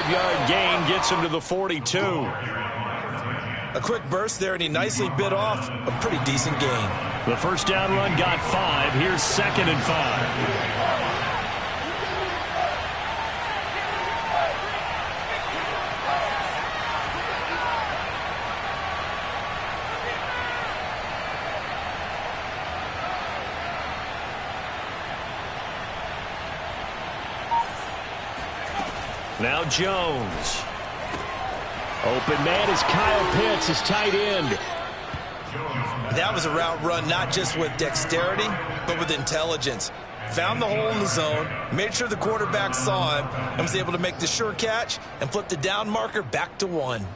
5-yard gain gets him to the 42. A quick burst there, and he nicely bit off a pretty decent gain. The first down run got 5. Here's 2nd and 5. Now Jones. Open man is Kyle Pitts, his tight end. That was a route run not just with dexterity, but with intelligence. Found the hole in the zone, made sure the quarterback saw him, and was able to make the sure catch and flip the down marker back to 1.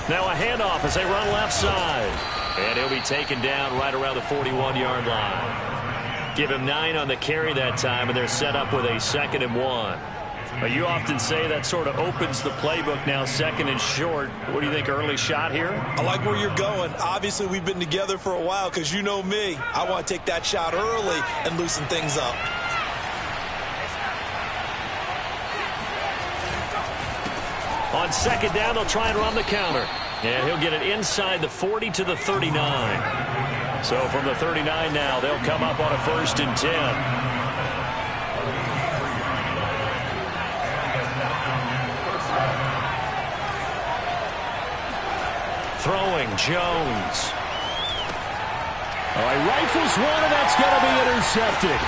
Now a handoff as they run left side. And he'll be taken down right around the 41-yard line. Give him 9 on the carry that time, and they're set up with a 2nd and 1. You often say that sort of opens the playbook now, 2nd and short. What do you think, early shot here? I like where you're going. Obviously, we've been together for a while because you know me. I want to take that shot early and loosen things up. On 2nd down, they'll try and run the counter. And he'll get it inside the 40 to the 39. So from the 39 now, they'll come up on a 1st and 10. Throwing, Jones. All right, rifles one, and that's going to be intercepted.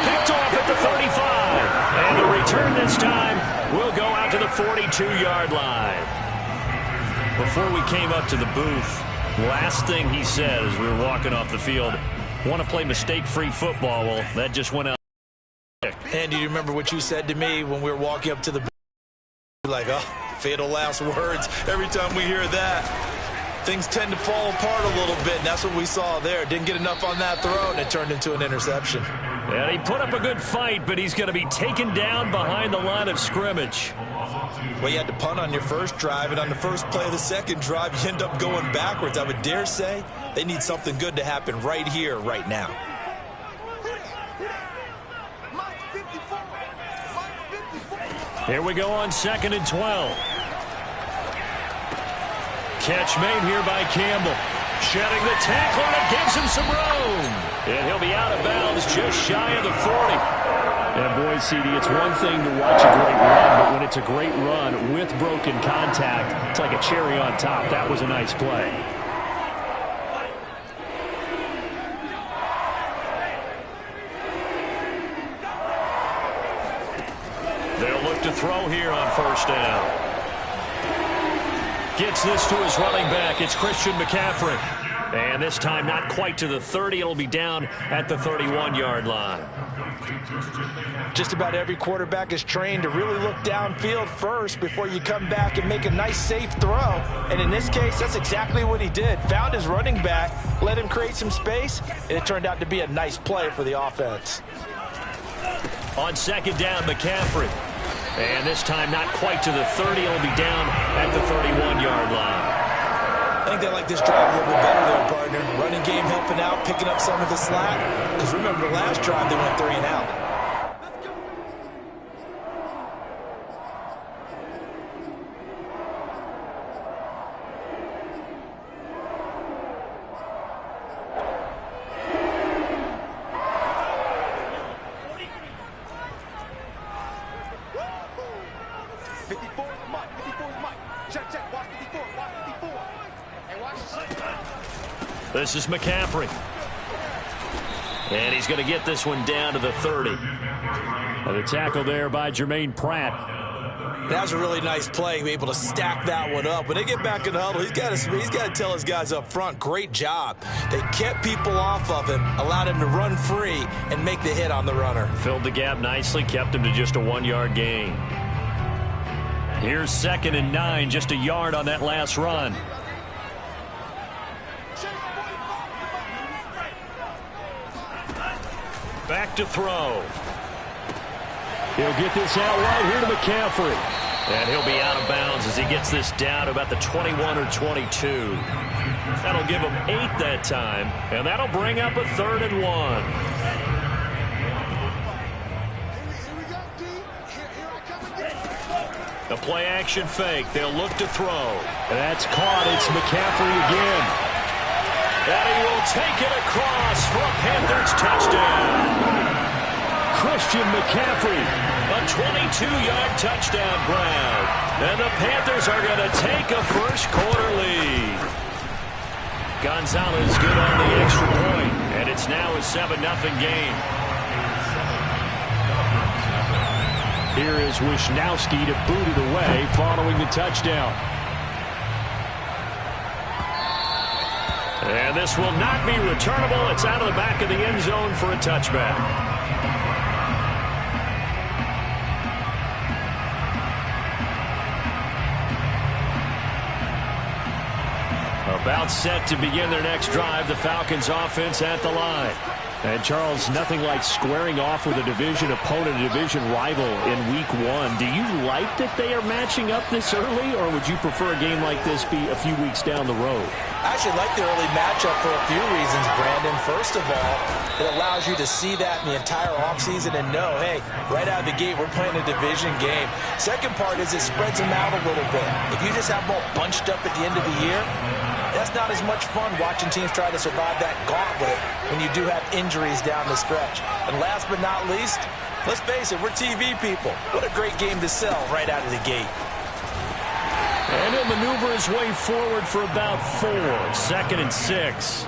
Picked off at the 35. And the return this time will go out to the 42-yard line. Before we came up to the booth, last thing he said as we were walking off the field, want to play mistake-free football. Well, that just went out. And do you remember what you said to me when we were walking up to the booth? Like, oh, fatal last words. Every time we hear that, things tend to fall apart a little bit, and that's what we saw there. Didn't get enough on that throw, and it turned into an interception. And he put up a good fight, but he's going to be taken down behind the line of scrimmage. Well, you had to punt on your first drive, and on the first play of the second drive, you end up going backwards. I would dare say they need something good to happen right here, right now. Here we go on 2nd and 12. Catch made here by Campbell. Shedding the tackle, and it gives him some room. And he'll be out of bounds just shy of the 40. And boy, CD, it's one thing to watch a great run, but when it's a great run with broken contact, it's like a cherry on top. That was a nice play. They'll look to throw here on 1st down. Gets this to his running back. It's Christian McCaffrey. And this time not quite to the 30. It'll be down at the 31-yard line. Just about every quarterback is trained to really look downfield first before you come back and make a nice, safe throw. And in this case, that's exactly what he did. Found his running back, let him create some space, and it turned out to be a nice play for the offense. On 2nd down, McCaffrey. And this time not quite to the 30. It'll be down at the 31-yard line. I think they like this drive a little bit better there, partner. Running game helping out, picking up some of the slack. Because remember, the last drive they went 3 and out. This is McCaffrey. And he's going to get this one down to the 30. And the tackle there by Jermaine Pratt. That was a really nice play, able to stack that one up. When they get back in the huddle, he's got to tell his guys up front, great job. They kept people off of him, allowed him to run free and make the hit on the runner. Filled the gap nicely, kept him to just a 1-yard gain. Here's 2nd and 9, just a yard on that last run. Back to throw. He'll get this out right here to McCaffrey. And he'll be out of bounds as he gets this down to about the 21 or 22. That'll give him 8 that time, and that'll bring up a 3rd and 1. A play-action fake. They'll look to throw. That's caught. It's McCaffrey again. And he will take it across for a Panthers touchdown. Christian McCaffrey, a 22-yard touchdown grab. And the Panthers are going to take a first-quarter lead. Gonzalez good on the extra point, and it's now a 7-0 game. Here is Wisnowski to boot it away following the touchdown. And this will not be returnable. It's out of the back of the end zone for a touchback. About set to begin their next drive, the Falcons offense at the line. And Charles, nothing like squaring off with a division opponent, a division rival in week 1. Do you like that they are matching up this early, or would you prefer a game like this be a few weeks down the road? I actually like the early matchup for a few reasons, Brandon. First of all, it allows you to see that in the entire offseason and know, hey, right out of the gate, we're playing a division game. Second part is it spreads them out a little bit. If you just have them all bunched up at the end of the year, that's not as much fun watching teams try to survive that gauntlet when you do have injuries down the stretch. And last but not least, let's face it, we're TV people. What a great game to sell right out of the gate. And he'll maneuver his way forward for about 4. 2nd and 6.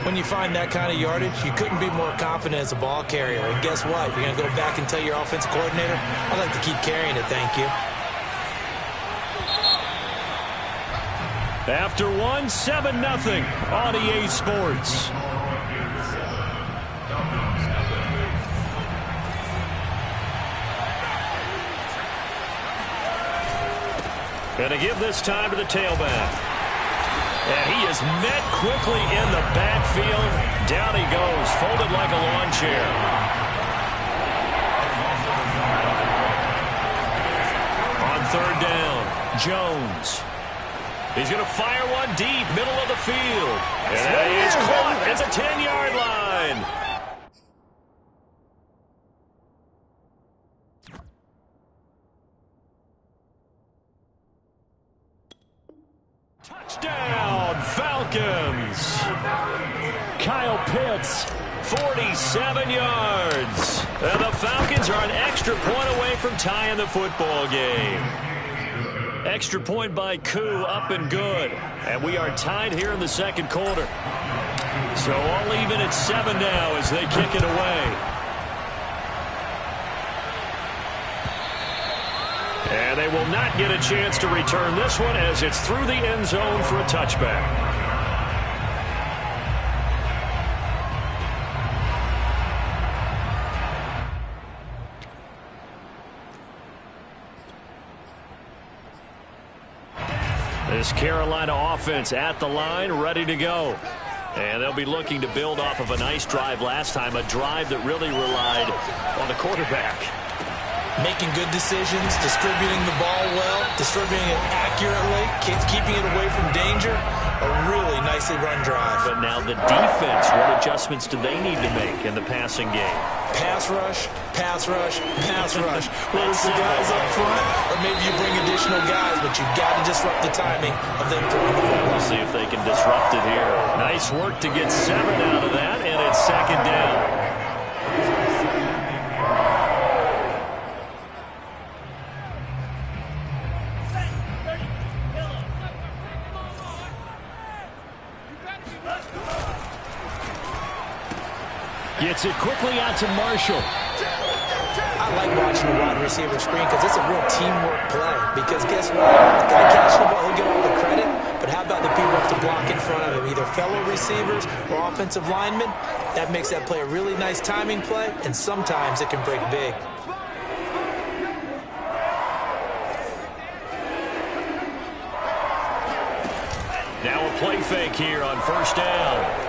When you find that kind of yardage, you couldn't be more confident as a ball carrier. And guess what? You're going to go back and tell your offensive coordinator, I'd like to keep carrying it, thank you. After 1, 7-0 on EA Sports. Going to give this time to the tailback. And he is met quickly in the backfield. Down he goes, folded like a lawn chair. On 3rd down, Jones. He's going to fire one deep, middle of the field. And that is caught at the 10-yard line. Touchdown, Falcons. Kyle Pitts, 47 yards. And the Falcons are an extra point away from tying the football game. Extra point by Koo, up and good. And we are tied here in the 2nd quarter. So all even at 7 now as they kick it away. And they will not get a chance to return this one as it's through the end zone for a touchback. This Carolina offense at the line, ready to go. And they'll be looking to build off of a nice drive last time, a drive that really relied on the quarterback. Making good decisions, distributing the ball well, distributing it accurately, keeping it away from danger. A really nicely run drive. But now the defense, what adjustments do they need to make in the passing game? Pass rush, pass rush, pass rush. Whether it's the guys up front, or maybe you bring additional guys, but you've got to disrupt the timing of them throwing the ball. We'll see if they can disrupt it here. Nice work to get 7 out of that, and it's 2nd down. Gets it quickly out to Marshall. I like watching the wide receiver screen because it's a real teamwork play. Because guess what? The guy catching the ball, he'll get all the credit. But how about the people who have to block in front of him? Either fellow receivers or offensive linemen. That makes that play a really nice timing play. And sometimes it can break big. Now a play fake here on 1st down.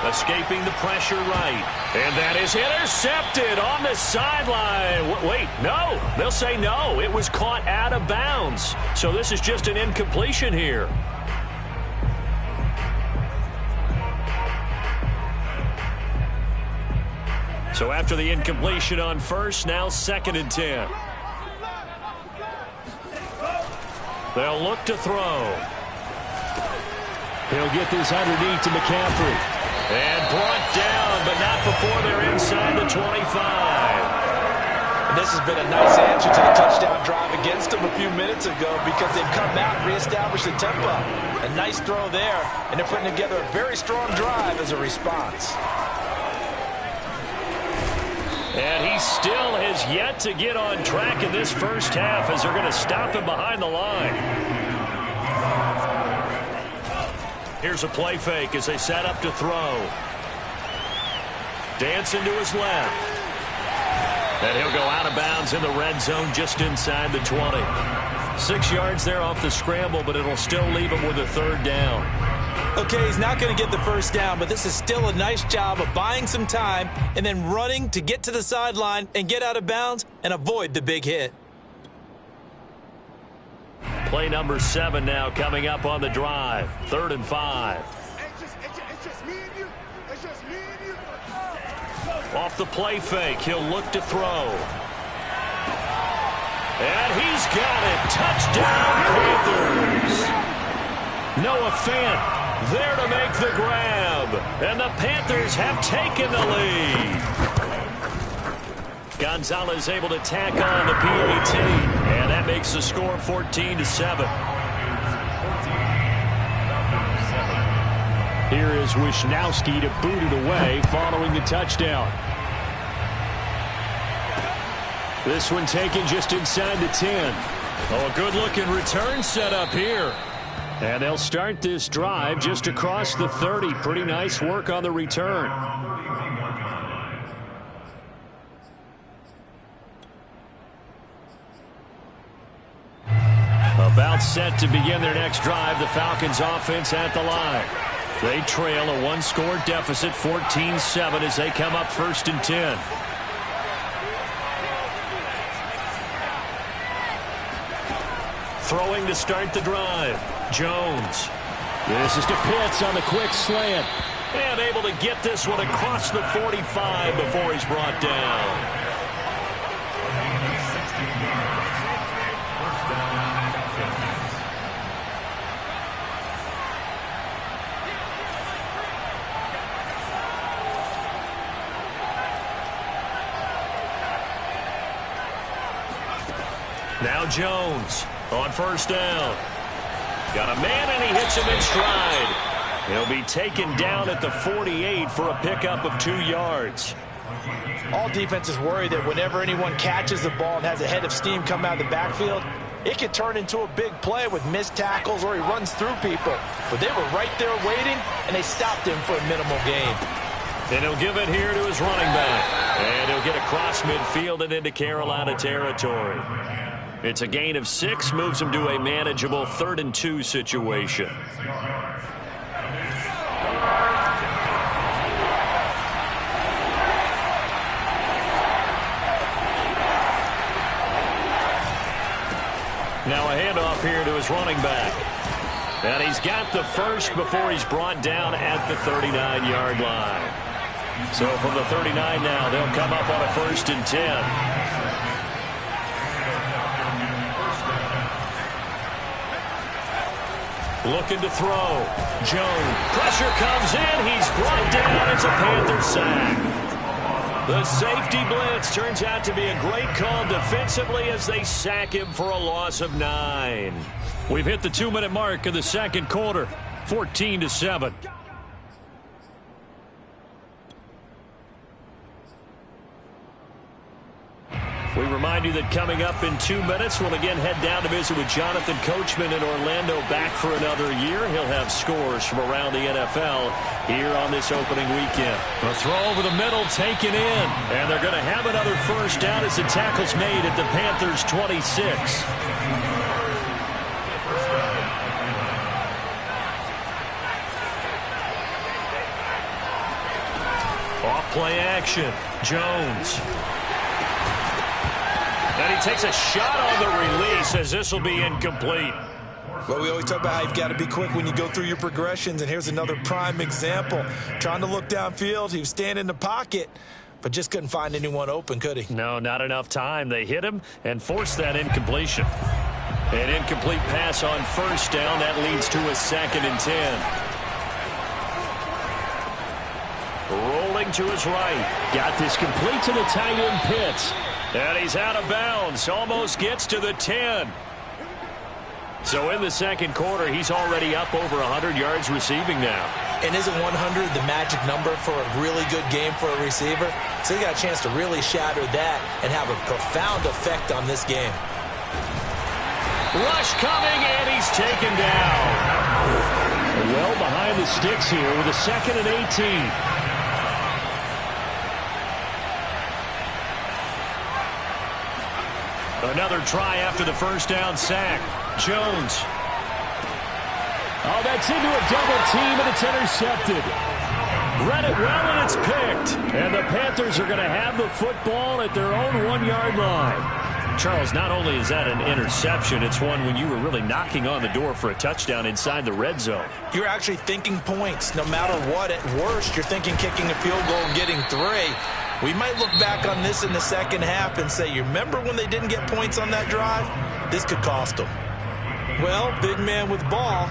Escaping the pressure right. And that is intercepted on the sideline. Wait, no. They'll say no. It was caught out of bounds. So this is just an incompletion here. So after the incompletion on first, now 2nd and 10. They'll look to throw. He'll get this underneath to McCaffrey. And brought down, but not before they're inside the 25. And this has been a nice answer to the touchdown drive against them a few minutes ago because they've come out and reestablished the tempo. A nice throw there, and they're putting together a very strong drive as a response. And he still has yet to get on track in this first half as they're going to stop him behind the line. Here's a play fake as they set up to throw. Dancing to his left. And he'll go out of bounds in the red zone just inside the 20. 6 yards there off the scramble, but it'll still leave him with a 3rd down. Okay, he's not going to get the first down, but this is still a nice job of buying some time and then running to get to the sideline and get out of bounds and avoid the big hit. Play number 7 now coming up on the drive. 3rd and 5. It's just me and you. It's just me and you. Off the play fake, he'll look to throw. And he's got it. Touchdown, Panthers. Noah Fant there to make the grab. And the Panthers have taken the lead. Gonzalez able to tack on the PAT, and that makes the score 14-7. Here is Wisnowski to boot it away following the touchdown. This one taken just inside the 10. Oh, a good-looking return set up here. And they'll start this drive just across the 30. Pretty nice work on the return. About set to begin their next drive, the Falcons offense at the line. They trail a 1-score deficit, 14-7 as they come up 1st and 10. Throwing to start the drive. Jones. This is to Pitts on the quick slant. And able to get this one across the 45 before he's brought down. Now Jones on 1st down. Got a man and he hits him in stride. He'll be taken down at the 48 for a pickup of 2 yards. All defenses worry that whenever anyone catches the ball and has a head of steam come out of the backfield, it could turn into a big play with missed tackles or he runs through people. But they were right there waiting, and they stopped him for a minimal gain. And he'll give it here to his running back. And he'll get across midfield and into Carolina territory. It's a gain of 6, moves him to a manageable 3rd and 2 situation. Now a handoff here to his running back. And he's got the first before he's brought down at the 39-yard line. So from the 39 now, they'll come up on a 1st and 10. Looking to throw. Jones. Pressure comes in. He's brought down. It's a Panther sack. The safety blitz turns out to be a great call defensively as they sack him for a loss of 9. We've hit the 2-minute mark of the 2nd quarter. 14-7. We remind you that coming up in 2 minutes, we'll again head down to visit with Jonathan Coachman in Orlando, back for another year. He'll have scores from around the NFL here on this opening weekend. A throw over the middle taken in. And they're going to have another 1st down as the tackle's made at the Panthers' 26. Off Play action. Jones. And he takes a shot on the release as this will be incomplete. Well, we always talk about how you've got to be quick when you go through your progressions, and here's another prime example. Trying to look downfield, he was standing in the pocket, but just couldn't find anyone open, could he? No, not enough time. They hit him and forced that incompletion. An incomplete pass on first down. That leads to a 2nd and 10. Rolling to his right. Got this complete to the tight end Pitts. And he's out of bounds. Almost gets to the 10. So in the second quarter, he's already up over 100 yards receiving now. And isn't 100 the magic number for a really good game for a receiver? So he got a chance to really shatter that and have a profound effect on this game. Rush coming, and he's taken down. Well behind the sticks here with a 2nd and 18. Another try after the first down sack. Jones. Oh, that's into a double team, and it's intercepted. Read it well, and it's picked. And the Panthers are going to have the football at their own 1-yard line. Charles, not only is that an interception, it's one when you were really knocking on the door for a touchdown inside the red zone. You're actually thinking points no matter what. At worst, you're thinking kicking a field goal and getting 3. We might look back on this in the second half and say, you remember when they didn't get points on that drive? This could cost them. Well, big man with ball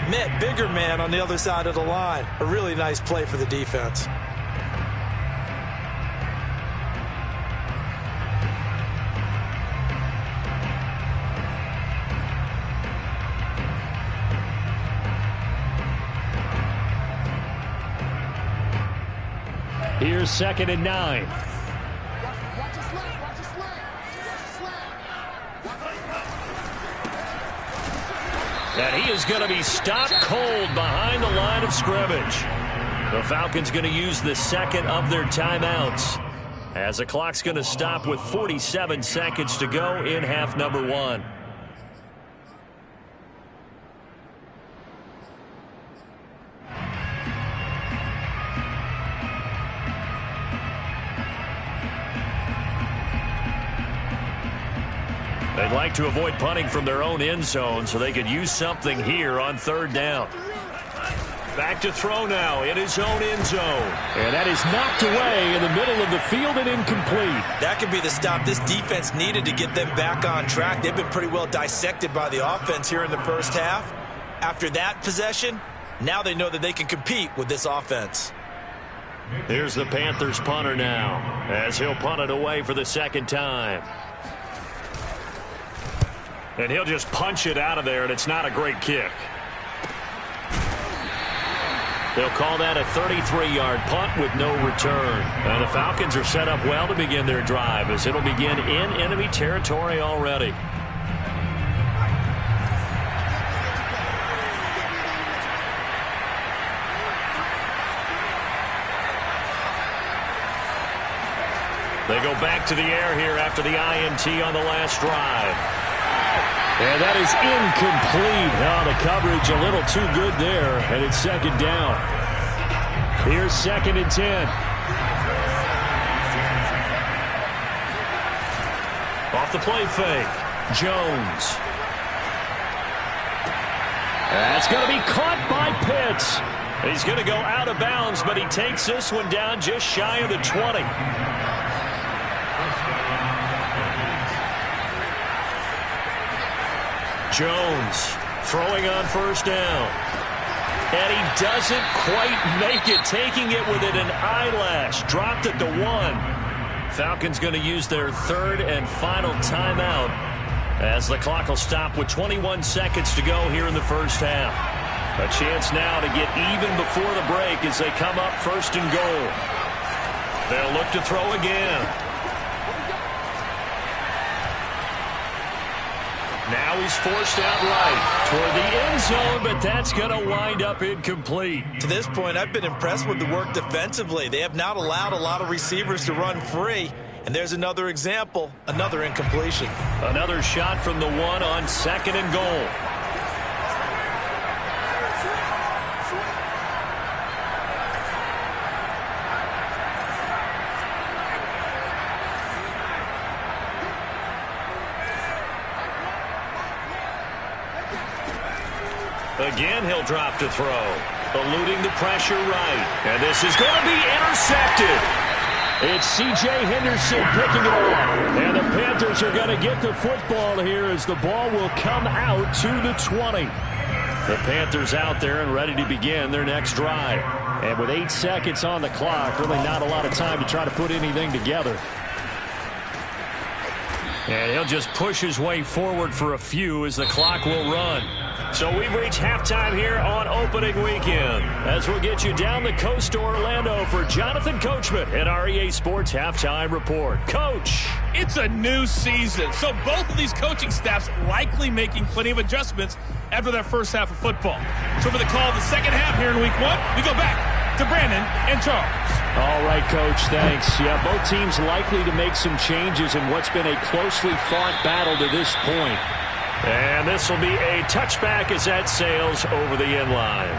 met bigger man on the other side of the line. A really nice play for the defense. Here's 2nd and 9. Watch his leg. Watch his leg. Watch his leg. And he is going to be stopped cold behind the line of scrimmage. The Falcons going to use the 2nd of their timeouts, as the clock's going to stop with 47 seconds to go in half number 1. They'd like to avoid punting from their own end zone so they could use something here on 3rd down. Back to throw now in his own end zone. And that is knocked away in the middle of the field and incomplete. That could be the stop this defense needed to get them back on track. They've been pretty well dissected by the offense here in the first half. After that possession, now they know that they can compete with this offense. Here's the Panthers punter now, as he'll punt it away for the 2nd time. And he'll just punch it out of there, and it's not a great kick. They'll call that a 33-yard punt with no return. And the Falcons are set up well to begin their drive, as it'll begin in enemy territory already. They go back to the air here after the INT on the last drive. And that is incomplete. Oh, the coverage a little too good there, and it's 2nd down. Here's 2nd and 10. Off the play fake, Jones. That's going to be caught by Pitts. He's going to go out of bounds, but he takes this one down just shy of the 20. Jones throwing on first down. And he doesn't quite make it, taking it within an eyelash. Dropped it to 1. Falcons going to use their 3rd and final timeout, as the clock will stop with 21 seconds to go here in the first half. A chance now to get even before the break as they come up 1st and goal. They'll look to throw again. Now he's forced out right toward the end zone, but that's going to wind up incomplete. To this point, I've been impressed with the work defensively. They have not allowed a lot of receivers to run free. And there's another example, another incompletion. Another shot from the 1 on 2nd and goal. Again, he'll drop to throw. Eluding the pressure right. And this is going to be intercepted. It's C.J. Henderson picking it off. And the Panthers are going to get the football here as the ball will come out to the 20. The Panthers out there and ready to begin their next drive. And with 8 seconds on the clock, really not a lot of time to try to put anything together. And he'll just push his way forward for a few as the clock will run. So we've reached halftime here on opening weekend. As we'll get you down the coast to Orlando for Jonathan Coachman at our EA Sports Halftime Report. Coach. It's a new season, so both of these coaching staffs likely making plenty of adjustments after their first half of football. So for the call of the second half here in week 1, we go back to Brandon and Charles. All right, Coach, thanks. Yeah, both teams likely to make some changes in what's been a closely fought battle to this point. And this will be a touchback as that sails over the end line.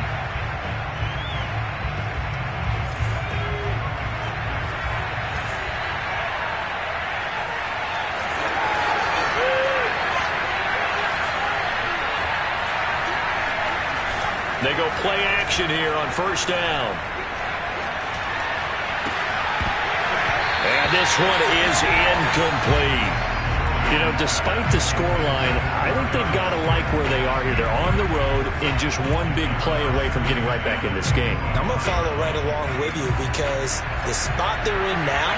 They go play action here on first down. And this one is incomplete. You know, despite the scoreline, I think they've got to like where they are here. They're on the road and just one big play away from getting right back in this game. I'm going to follow right along with you because the spot they're in now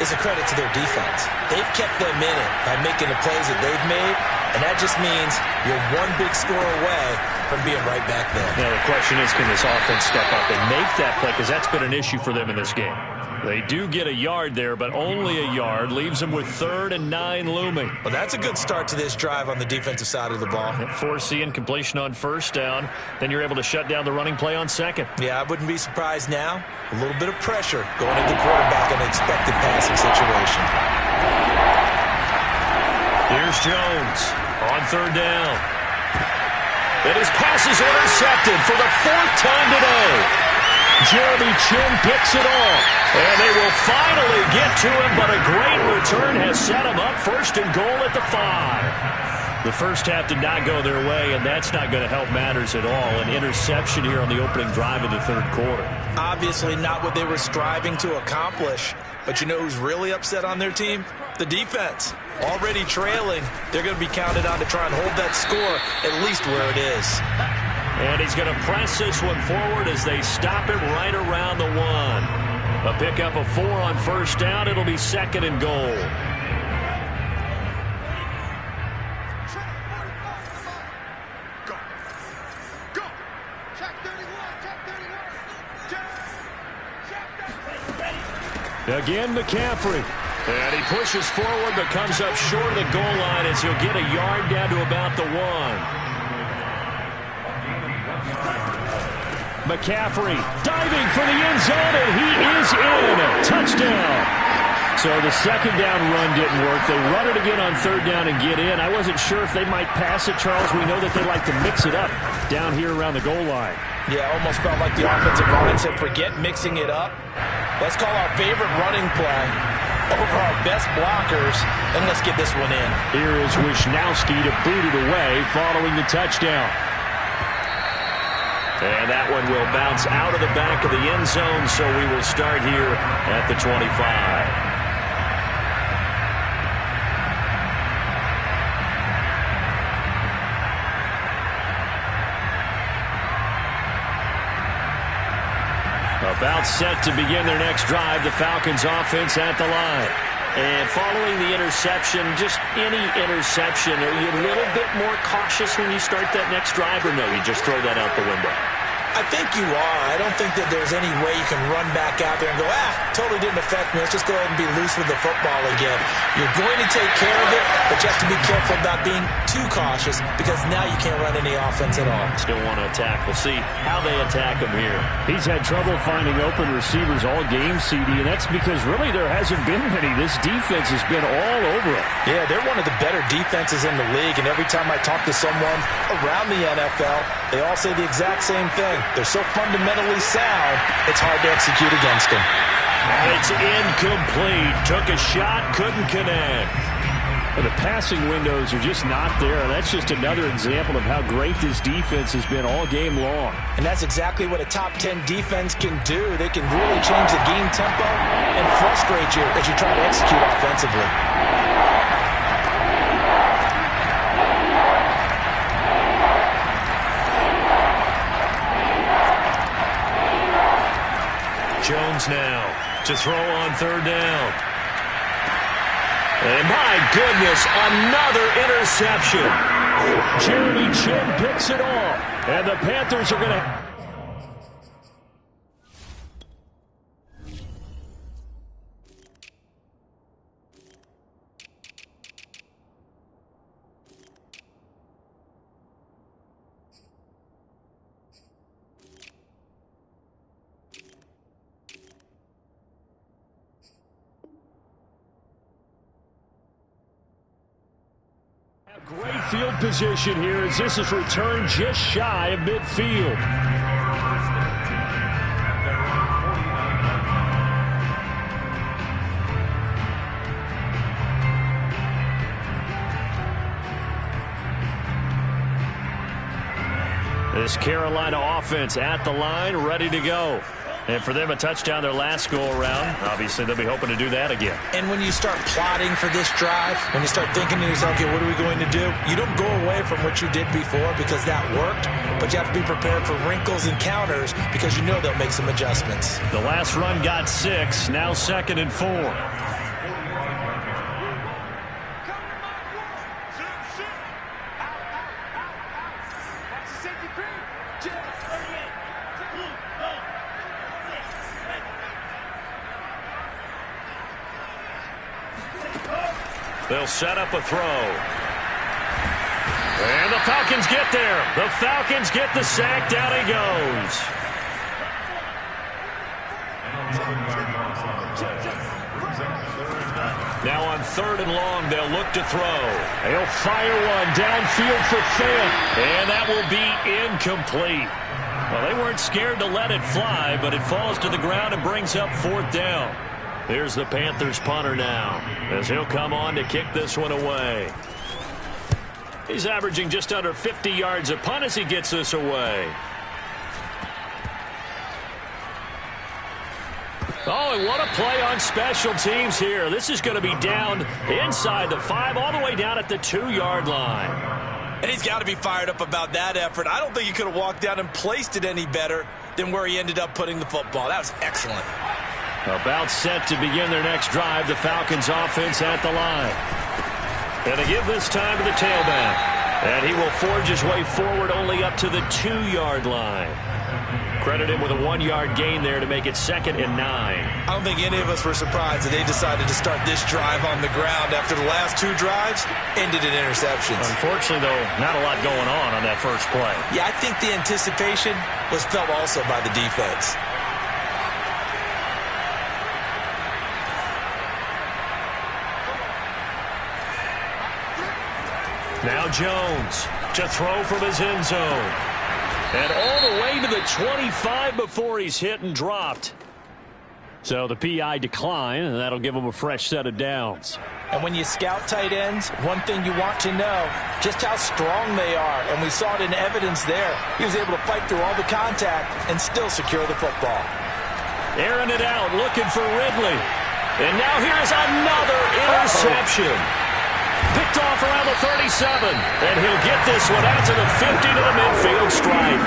is a credit to their defense. They've kept them in it by making the plays that they've made, and that just means you're one big score away from being right back there. Now, the question is, can this offense step up and make that play? Because that's been an issue for them in this game. They do get a yard there, but only a yard. Leaves them with 3rd and 9 looming. Well, that's a good start to this drive on the defensive side of the ball. Foreseeing completion on first down. Then you're able to shut down the running play on second. Yeah, I wouldn't be surprised now. A little bit of pressure going at the quarterback in an expected passing situation. Here's Jones on 3rd down. And his pass is intercepted for the 4th time today. Jeremy Chinn picks it off. And they will finally get to him, but a great return has set him up 1st and goal at the 5. The first half did not go their way, and that's not going to help matters at all. An interception here on the opening drive of the 3rd quarter. Obviously not what they were striving to accomplish. But you know who's really upset on their team? The defense. Already trailing, they're going to be counted on to try and hold that score at least where it is. And he's going to press this one forward as they stop it right around the 1. A pickup of 4 on first down. It'll be 2nd and goal. Go. Go. Check 31. Check 31. Again, McCaffrey. And he pushes forward but comes up short of the goal line as he'll get a yard down to about the 1. McCaffrey diving for the end zone, and he is in. Touchdown. So the second down run didn't work. They run it again on 3rd down and get in. I wasn't sure if they might pass it, Charles. We know that they like to mix it up down here around the goal line. Yeah, almost felt like the offensive line said, forget mixing it up. Let's call our favorite running play over our best blockers, and let's get this one in. Here is Wisnowski to boot it away following the touchdown. And that one will bounce out of the back of the end zone, so we will start here at the 25. About set to begin their next drive, the Falcons offense at the line. And following the interception, just any interception, are you a little bit more cautious when you start that next drive, or no, you just throw that out the window? I think you are. I don't think that there's any way you can run back out there and go, totally didn't affect me. Let's just go ahead and be loose with the football again. You're going to take care of it, but you have to be careful about being too cautious because now you can't run any offense at all. Still want to attack. We'll see how they attack him here. He's had trouble finding open receivers all game, CD, and that's because really there hasn't been many. This defense has been all over it. Yeah, they're one of the better defenses in the league, and every time I talk to someone around the NFL, they all say the exact same thing. They're so fundamentally sound, it's hard to execute against them. And it's incomplete. Took a shot, couldn't connect. And the passing windows are just not there. That's just another example of how great this defense has been all game long. And that's exactly what a top 10 defense can do. They can really change the game tempo and frustrate you as you try to execute offensively. Jones now to throw on third down. And my goodness, another interception. Jeremy Chinn picks it off. And the Panthers are going to... Great field position here as this is returned just shy of midfield. This Carolina offense at the line, ready to go. And for them, a touchdown their last go-around. Obviously, they'll be hoping to do that again. And when you start plotting for this drive, when you start thinking to yourself, okay, what are we going to do? You don't go away from what you did before because that worked, but you have to be prepared for wrinkles and counters because you know they'll make some adjustments. The last run got 6, now 2nd and 4. They'll set up a throw. And the Falcons get there. The Falcons get the sack. Down he goes. Now on 3rd and long, they'll look to throw. They'll fire one downfield for Fant. And that will be incomplete. Well, they weren't scared to let it fly, but it falls to the ground and brings up 4th down. Here's the Panthers punter now, as he'll come on to kick this one away. He's averaging just under 50 yards a punt as he gets this away. Oh, and what a play on special teams here. This is going to be down inside the 5, all the way down at the 2-yard line. And he's got to be fired up about that effort. I don't think he could have walked down and placed it any better than where he ended up putting the football. That was excellent. About set to begin their next drive, the Falcons offense at the line. And they give this time to the tailback. And he will forge his way forward only up to the 2-yard line. Credit him with a 1-yard gain there to make it 2nd and 9. I don't think any of us were surprised that they decided to start this drive on the ground after the last 2 drives ended in interceptions. Unfortunately, though, not a lot going on that first play. Yeah, I think the anticipation was felt also by the defense. Now Jones to throw from his end zone. And all the way to the 25 before he's hit and dropped. So the PI decline, and that'll give him a fresh set of downs. And when you scout tight ends, one thing you want to know, just how strong they are. And we saw it in evidence there. He was able to fight through all the contact and still secure the football. Airing it out, looking for Ridley. And now here's another interception. Picked off around the 37. And he'll get this one out to the 50 to the midfield stripe.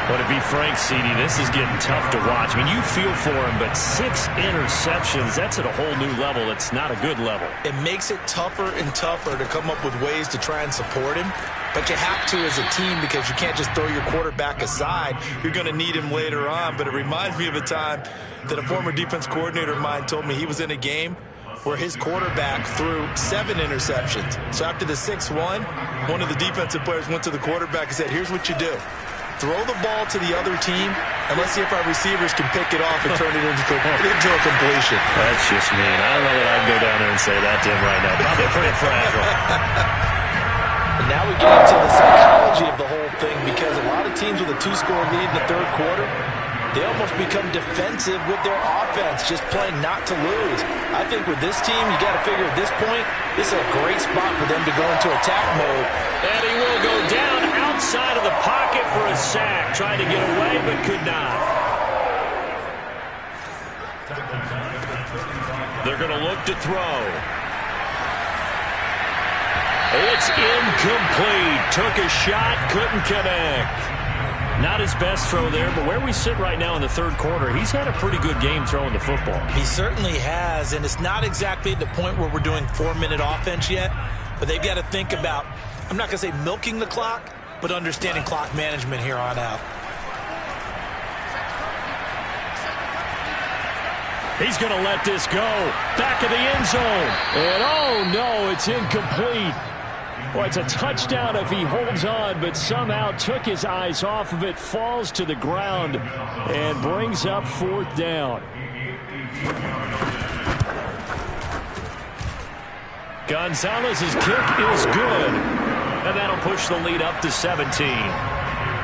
But to be frank, CD, this is getting tough to watch. I mean, you feel for him, but 6 interceptions, that's at a whole new level. It's not a good level. It makes it tougher and tougher to come up with ways to try and support him. But you have to as a team because you can't just throw your quarterback aside. You're going to need him later on. But it reminds me of a time that a former defense coordinator of mine told me he was in a game where his quarterback threw 7 interceptions. So after the 6-1, one of the defensive players went to the quarterback and said, here's what you do. Throw the ball to the other team, and let's see if our receivers can pick it off and turn it into a completion. That's just mean. I don't know that I'd go down there and say that to him right now. Probably pretty fragile. And now we get into the psychology of the whole thing because a lot of teams with a 2-score lead in the third quarter, they almost become defensive with their offense, just playing not to lose. I think with this team, you got to figure at this point, this is a great spot for them to go into attack mode. And he will go down outside of the pocket for a sack. Tried to get away, but could not. They're going to look to throw. It's incomplete. Took a shot, couldn't connect. Not his best throw there, but where we sit right now in the third quarter, he's had a pretty good game throwing the football. He certainly has, and it's not exactly at the point where we're doing 4-minute offense yet, but they've got to think about, I'm not going to say milking the clock, but understanding clock management here on out. He's going to let this go. Back of the end zone. And oh no, it's incomplete. Well, it's a touchdown if he holds on, but somehow took his eyes off of it, falls to the ground, and brings up 4th down. Gonzalez's kick is good, and that'll push the lead up to 17.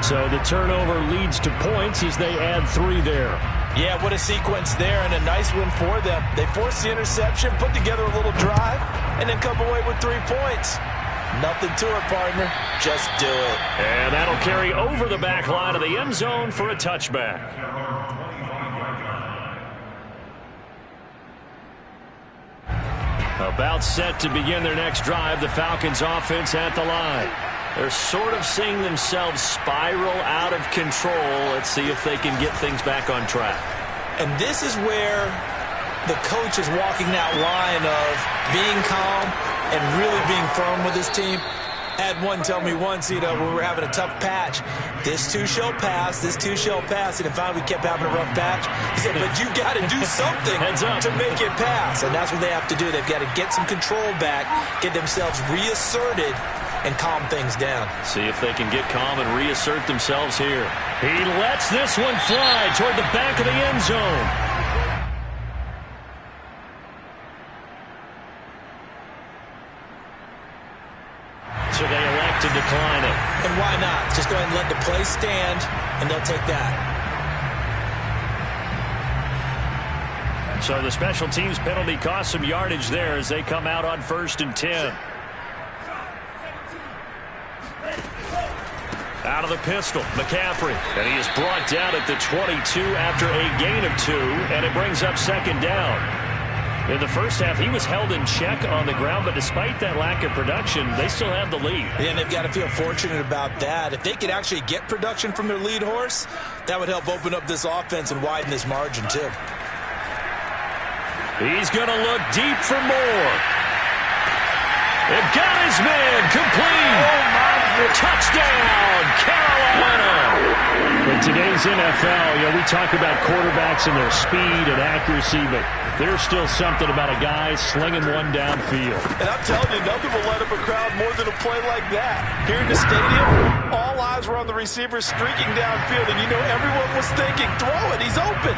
So the turnover leads to points as they add 3 there. Yeah, what a sequence there, and a nice win for them. They forced the interception, put together a little drive, and then come away with 3 points. Nothing to it, partner. Just do it. And that'll carry over the back line of the end zone for a touchback. About set to begin their next drive, the Falcons offense at the line. They're sort of seeing themselves spiral out of control. Let's see if they can get things back on track. And this is where the coach is walking that line of being calm and really being firm with his team. Had one tell me once, when we were having a tough patch, this too shall pass, this too shall pass, and finally we kept having a rough patch. He said, but you got to do something to make it pass, and that's what they have to do. They've got to get some control back, get themselves reasserted, and calm things down. See if they can get calm and reassert themselves here. He lets this one fly toward the back of the end zone. So they elect to decline it. And why not? Just go ahead and let the play stand, and they'll take that. So the special teams penalty cost some yardage there as they come out on 1st and 10. Out of the pistol, McCaffrey. And he is brought down at the 22 after a gain of 2, and it brings up 2nd down. In the first half, he was held in check on the ground, but despite that lack of production, they still have the lead. Yeah, and they've got to feel fortunate about that. If they could actually get production from their lead horse, that would help open up this offense and widen this margin, too. He's going to look deep for more. It got his man complete. Oh, my goodness. Touchdown, Carolina. In today's NFL, we talk about quarterbacks and their speed and accuracy, but there's still something about a guy slinging one downfield. And I'm telling you, nothing will light up a crowd more than a play like that. Here in the stadium, all eyes were on the receiver streaking downfield, and everyone was thinking, throw it, he's open.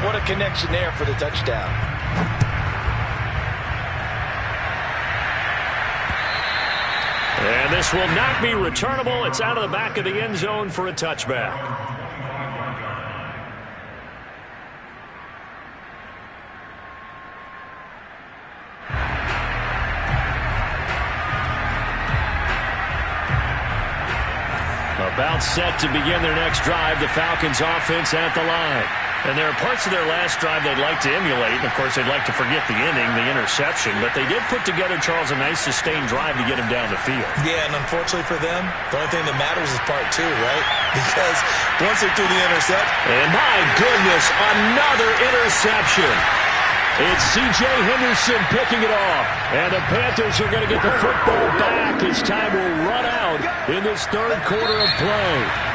What a connection there for the touchdown. And this will not be returnable. It's out of the back of the end zone for a touchback. About set to begin their next drive, the Falcons offense at the line. And there are parts of their last drive they'd like to emulate. And, of course, they'd like to forget the inning, the interception. But they did put together, Charles, a nice sustained drive to get him down the field. Yeah, and unfortunately for them, the only thing that matters is part 2, right? Because once they threw the interception. And, my goodness, another interception. It's C.J. Henderson picking it off. And the Panthers are going to get the football back as time will run out in this third quarter of play.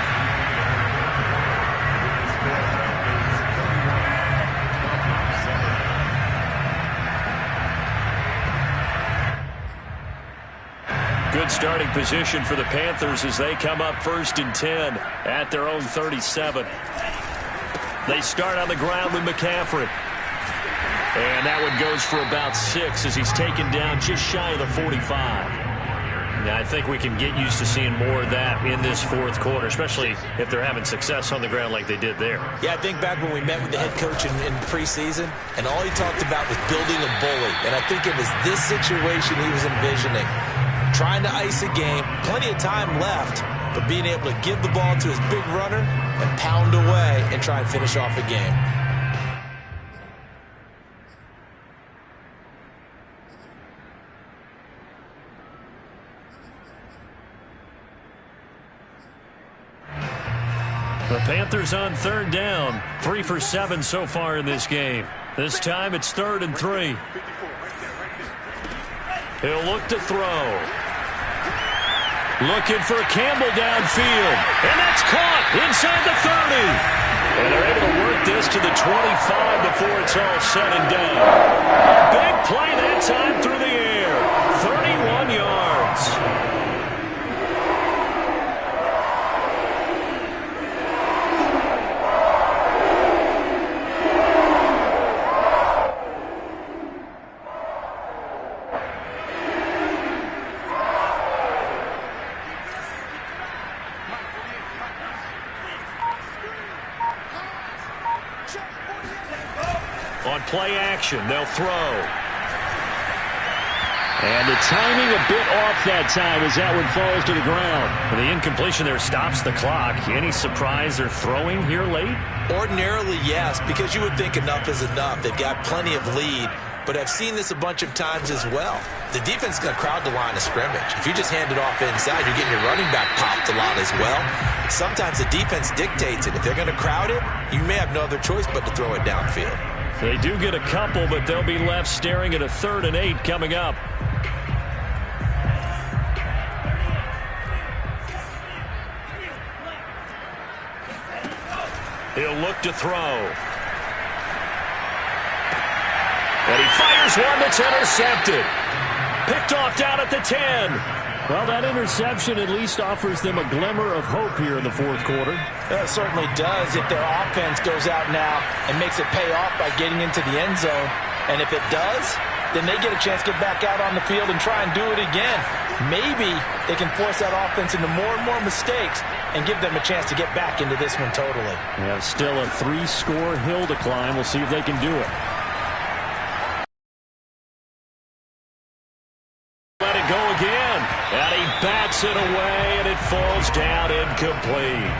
Good starting position for the Panthers as they come up 1st and 10 at their own 37. They start on the ground with McCaffrey. And that one goes for about 6 as he's taken down just shy of the 45. I think we can get used to seeing more of that in this fourth quarter, especially if they're having success on the ground like they did there. Yeah, I think back when we met with the head coach in preseason, and all he talked about was building a bully. And I think it was this situation he was envisioning. Trying to ice a game, plenty of time left, but being able to give the ball to his big runner and pound away and try and finish off a game. The Panthers on third down, 3 for 7 so far in this game. This time it's 3rd and 3. He'll look to throw. Looking for Campbell downfield. And that's caught inside the 30. And they're able to work this to the 25 before it's all said and done. Big play that time through the air. 31 yards. On play action, they'll throw. And the timing a bit off that time as that one falls to the ground. And the incompletion there stops the clock. Any surprise they're throwing here late? Ordinarily, yes, because you would think enough is enough. They've got plenty of lead, but I've seen this a bunch of times as well. The defense is going to crowd the line of scrimmage. If you just hand it off inside, you're getting your running back popped a lot as well. Sometimes the defense dictates it. If they're going to crowd it, you may have no other choice but to throw it downfield. They do get a couple, but they'll be left staring at a 3rd and 8 coming up. He'll look to throw. And he fires one that's intercepted. Picked off down at the 10. Well, that interception at least offers them a glimmer of hope here in the fourth quarter. It certainly does if their offense goes out now and makes it pay off by getting into the end zone. And if it does, then they get a chance to get back out on the field and try and do it again. Maybe they can force that offense into more and more mistakes and give them a chance to get back into this one totally. They have still a 3-score hill to climb. We'll see if they can do it. Let it go again. And he bats it away, and it falls down incomplete.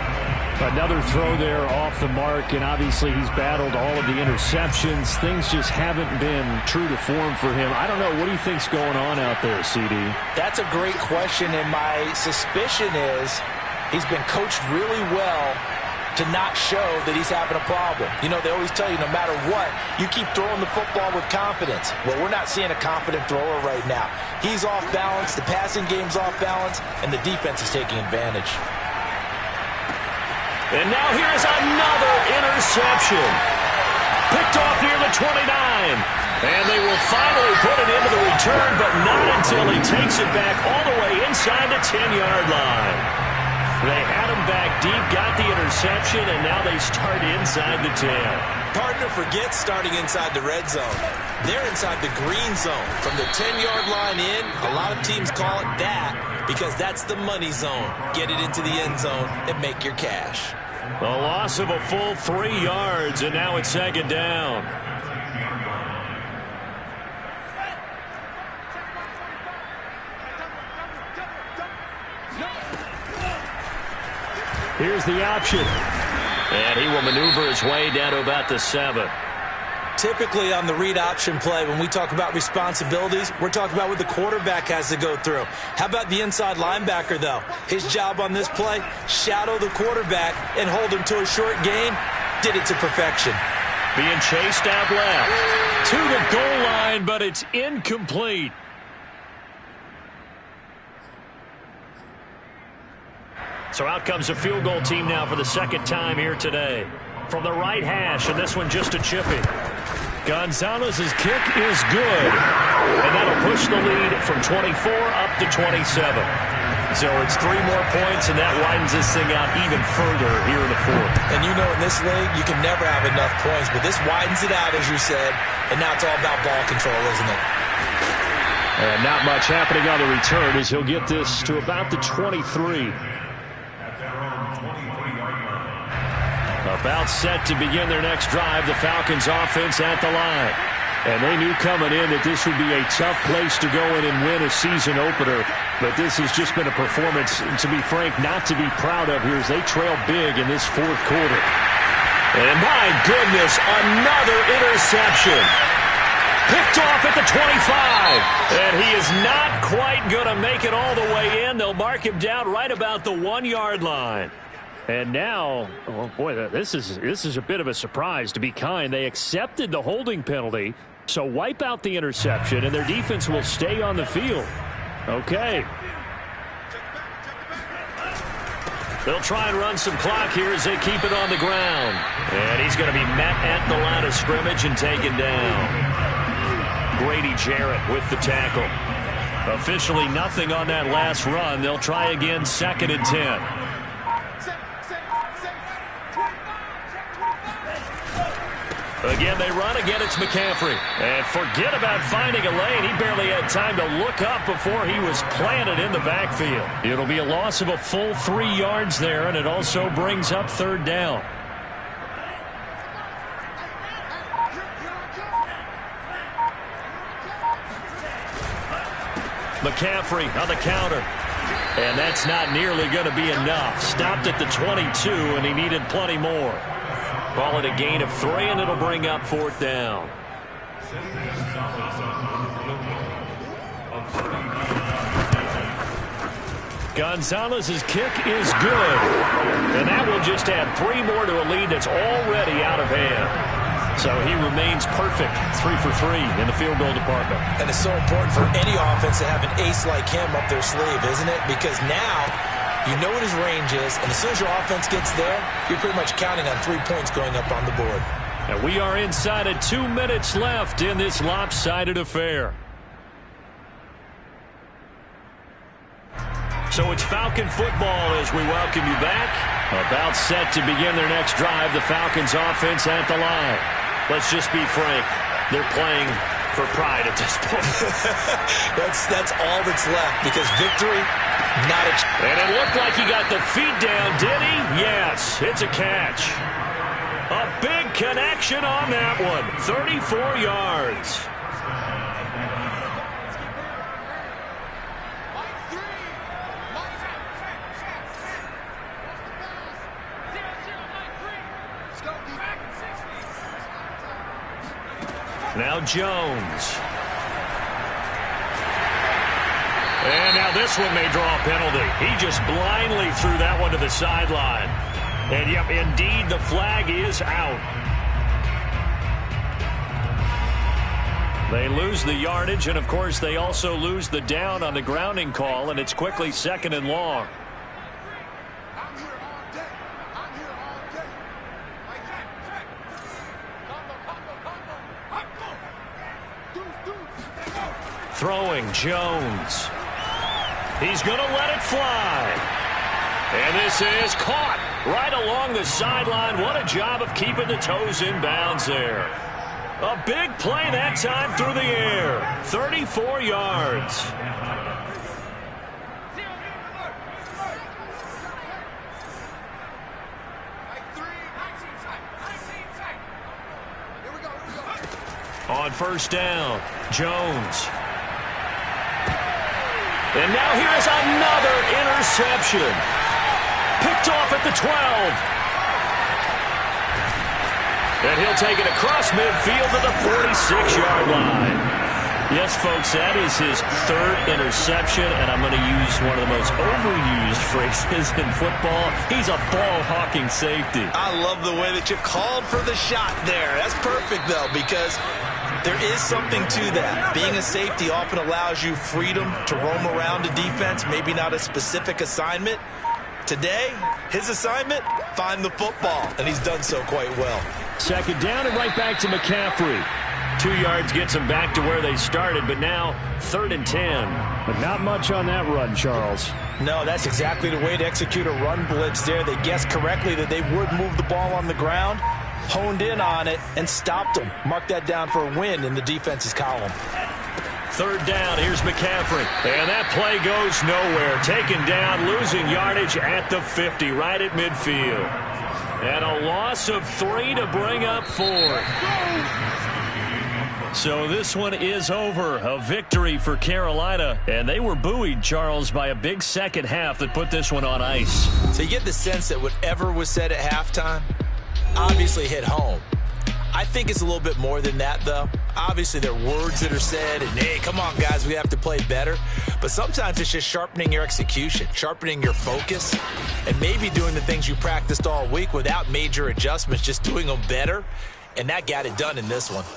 Another throw there off the mark, and obviously he's battled all of the interceptions. Things just haven't been true to form for him. I don't know. What do you think's going on out there, CD? That's a great question, and my suspicion is he's been coached really well to not show that he's having a problem. You know, they always tell you no matter what, you keep throwing the football with confidence. Well, we're not seeing a confident thrower right now. He's off balance, the passing game's off balance, and the defense is taking advantage. And now here's another interception. Picked off near the 29. And they will finally put it into the return, but not until he takes it back all the way inside the 10-yard line. They had him back deep, got the interception, and now they start inside the 10. Partner forgets starting inside the red zone. They're inside the green zone. From the 10-yard line in, a lot of teams call it that because that's the money zone. Get it into the end zone and make your cash. A loss of a full 3 yards, and now it's 2nd down. Here's the option. And he will maneuver his way down to about the 7. Typically on the read option play, when we talk about responsibilities, we're talking about what the quarterback has to go through. How about the inside linebacker, though? His job on this play, shadow the quarterback and hold him to a short gain. Did it to perfection. Being chased out left to the goal line, but it's incomplete. So out comes a field goal team now for the 2nd time here today. From the right hash, and this one just a chipping. Gonzalez's kick is good. And that'll push the lead from 24 up to 27. So it's 3 more points, and that widens this thing out even further here in the 4th. And you know in this league, you can never have enough points, but this widens it out, as you said, and now it's all about ball control, isn't it? And not much happening on the return as he'll get this to about the 23. About set to begin their next drive. The Falcons offense at the line. And they knew coming in that this would be a tough place to go in and win a season opener. But this has just been a performance, to be frank, not to be proud of here as they trail big in this fourth quarter. And my goodness, another interception. Picked off at the 25. And he is not quite going to make it all the way in. They'll mark him down right about the 1-yard line. And now, oh boy, this is a bit of a surprise, to be kind. They accepted the holding penalty, so wipe out the interception, and their defense will stay on the field. Okay. They'll try and run some clock here as they keep it on the ground. And he's going to be met at the line of scrimmage and taken down. Grady Jarrett with the tackle. Officially nothing on that last run. They'll try again, 2nd and 10. Again, they run. Again, it's McCaffrey. And forget about finding a lane. He barely had time to look up before he was planted in the backfield. It'll be a loss of a full 3 yards there, and it also brings up 3rd down. McCaffrey on the counter. And that's not nearly going to be enough. Stopped at the 22, and he needed plenty more. Call it a gain of 3, and it'll bring up 4th down. Gonzalez's kick is good. And that will just add 3 more to a lead that's already out of hand. So he remains perfect, 3 for 3 in the field goal department. And it's so important for any offense to have an ace like him up their sleeve, isn't it? Because now you know what his range is, and as soon as your offense gets there, you're pretty much counting on 3 points going up on the board. And we are inside of 2 minutes left in this lopsided affair. So it's Falcon football as we welcome you back. About set to begin their next drive, the Falcons offense at the line. Let's just be frank, they're playing for pride at this point. that's all that's left, because victory, not a chance. And it looked like he got the feet down, did he? Yes, it's a catch. A big connection on that one, 34 yards. Now Jones. And now this one may draw a penalty. He just blindly threw that one to the sideline. And yep, indeed, the flag is out. They lose the yardage, and of course they also lose the down on the grounding call, and it's quickly 2nd and long. Throwing Jones. He's going to let it fly. And this is caught right along the sideline. What a job of keeping the toes in bounds there. A big play that time through the air. 34 yards. On 1st down, Jones. And now here's another interception. Picked off at the 12. And he'll take it across midfield to the 46-yard line. Yes, folks, that is his 3rd interception, and I'm going to use one of the most overused phrases in football. He's a ball-hawking safety. I love the way that you called for the shot there. That's perfect, though, because there is something to that. Being a safety often allows you freedom to roam around a defense, maybe not a specific assignment. Today, his assignment, find the football, and he's done so quite well. 2nd down and right back to McCaffrey. 2 yards gets them back to where they started, but now 3rd and 10. But not much on that run, Charles. No, that's exactly the way to execute a run blitz there. They guessed correctly that they would move the ball on the ground, honed in on it, and stopped them. Mark that down for a win in the defense's column. 3rd down. Here's McCaffrey. And that play goes nowhere. Taken down, losing yardage at the 50, right at midfield. And a loss of 3 to bring up 4. So this one is over. A victory for Carolina. And they were buoyed, Charles, by a big second half that put this one on ice. So you get the sense that whatever was said at halftime obviously hit home. I think it's a little bit more than that, though. Obviously, there are words that are said, and, hey, come on, guys, we have to play better. But sometimes it's just sharpening your execution, sharpening your focus, and maybe doing the things you practiced all week without major adjustments, just doing them better. And that got it done in this one.